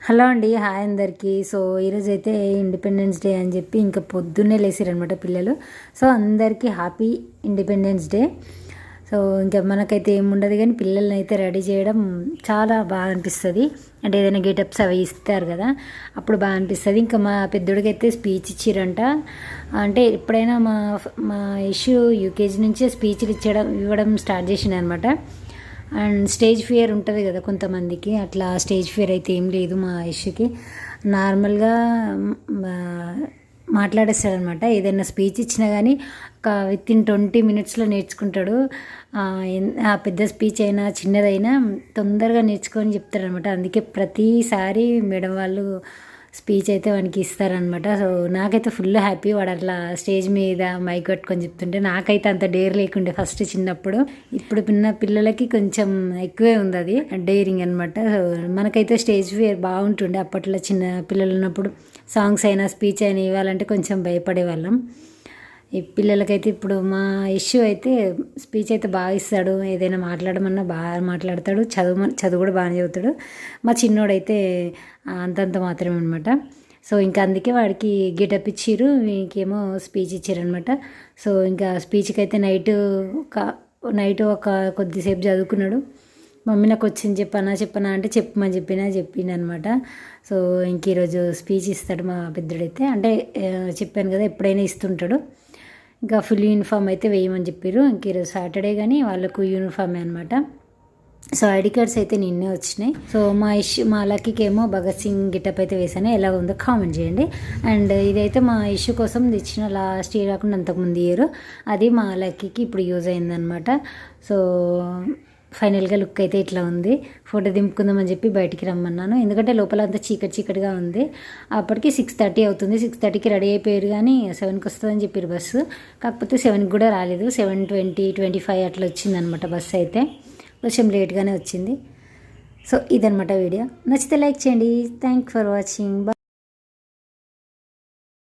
Hello అండి, hi అందరికీ. So ఈరోజు అయితే ఇండిపెండెన్స్ డే అని చెప్పి ఇంకా పొద్దున్నే లేసారనమాట పిల్లలు. సో అందరికీ హ్యాపీ ఇండిపెండెన్స్ డే. సో ఇంకా మనకైతే ఏముండదు కానీ పిల్లల్ని అయితే రెడీ చేయడం చాలా బాగా అనిపిస్తుంది. అంటే ఏదైనా గెటప్స్ అవి ఇస్తారు కదా, అప్పుడు బాగా అనిపిస్తుంది. ఇంకా మా పెద్దోడికి అయితే స్పీచ్ ఇచ్చిరంట. అంటే ఎప్పుడైనా మా మా ఇష్యూ యూకేజీ నుంచే స్పీచ్లు ఇవ్వడం స్టార్ట్ చేసిండు అనమాట. అండ్ స్టేజ్ ఫియర్ ఉంటుంది కదా కొంతమందికి, అట్లా స్టేజ్ ఫియర్ అయితే ఏం లేదు మా యష్కి. నార్మల్గా మాట్లాడేస్తాడనమాట. ఏదైనా స్పీచ్ ఇచ్చినా కానీ ఒక వితిన్ 20 మినిట్స్లో నేర్చుకుంటాడు. ఆ పెద్ద స్పీచ్ అయినా చిన్నదైనా తొందరగా నేర్చుకొని చెప్తాడనమాట. అందుకే ప్రతిసారి మేడం వాళ్ళు స్పీచ్ అయితే వానికి ఇస్తారనమాట. సో నాకైతే ఫుల్ హ్యాపీ. వాడు అట్లా స్టేజ్ మీద మైక్ కట్టుకొని చెప్తుంటే నాకైతే అంత డేర్ లేకుండే ఫస్ట్ చిన్నప్పుడు. ఇప్పుడు పిల్లలకి కొంచెం ఎక్కువే ఉంది అది డేరింగ్ అనమాట. సో మనకైతే స్టేజ్ ఫియర్ బాగుంటుండే అప్పట్లో. చిన్న పిల్లలు ఉన్నప్పుడు సాంగ్స్ అయినా స్పీచ్ అయినా ఇవ్వాలంటే కొంచెం భయపడేవాళ్ళం. ఈ పిల్లలకైతే ఇప్పుడు మా ఇష్యూ అయితే స్పీచ్ అయితే బాగా ఇస్తాడు. ఏదైనా మాట్లాడమన్నా బాగా మాట్లాడతాడు. చదువు కూడా బాగా చదువుతాడు. మా చిన్నోడైతే అంతంత మాత్రమే అనమాట. సో ఇంకా అందుకే వాడికి గెటప్ ఇచ్చిర్రు, ఇంకేమో స్పీచ్ ఇచ్చారనమాట. సో ఇంకా స్పీచ్కి అయితే నైట్ ఒక కొద్దిసేపు చదువుకున్నాడు. మమ్మీ నాకు వచ్చింది చెప్పనా అంటే చెప్పమని చెప్పింది అనమాట. సో ఇంక ఈరోజు స్పీచ్ ఇస్తాడు మా పెద్దోడైతే. అంటే చెప్పాను కదా ఎప్పుడైనా ఇస్తుంటాడు. ఇంకా ఫుల్ యూనిఫామ్ అయితే వేయమని చెప్పారు. ఇంక ఈరోజు సాటర్డే కానీ వాళ్ళకు యూనిఫామే అనమాట. సో ఐడి కార్డ్స్ అయితే నిన్నే వచ్చినాయి. సో మా లక్కీకి ఏమో భగత్ సింగ్ గిటప్ అయితే వేసాను. ఎలా ఉందో కామెంట్ చేయండి. అండ్ ఇదైతే మా ఇష్యూ కోసం తెచ్చిన లాస్ట్ ఇయర్ కాకుండా అంతకుముందు ఇయర్, అది మా లక్కీకి ఇప్పుడు యూజ్ అయిందనమాట. సో ఫైనల్గా లుక్ అయితే ఇట్లా ఉంది. ఫోటో దింపుకుందామని చెప్పి బయటికి రమ్మన్నాను, ఎందుకంటే లోపల అంతా చీకటిగా ఉంది. అప్పటికి 6:30 అవుతుంది. 6:30కి రెడీ అయిపోయారు కానీ 7కి వస్తుందని చెప్పారు బస్సు. కాకపోతే 7కి కూడా రాలేదు. 7:20, 25 అట్లా వచ్చిందనమాట బస్సు అయితే. కొంచెం లేట్గానే వచ్చింది. సో ఇదనమాట వీడియో. నచ్చితే లైక్ చేయండి. Thank for watching.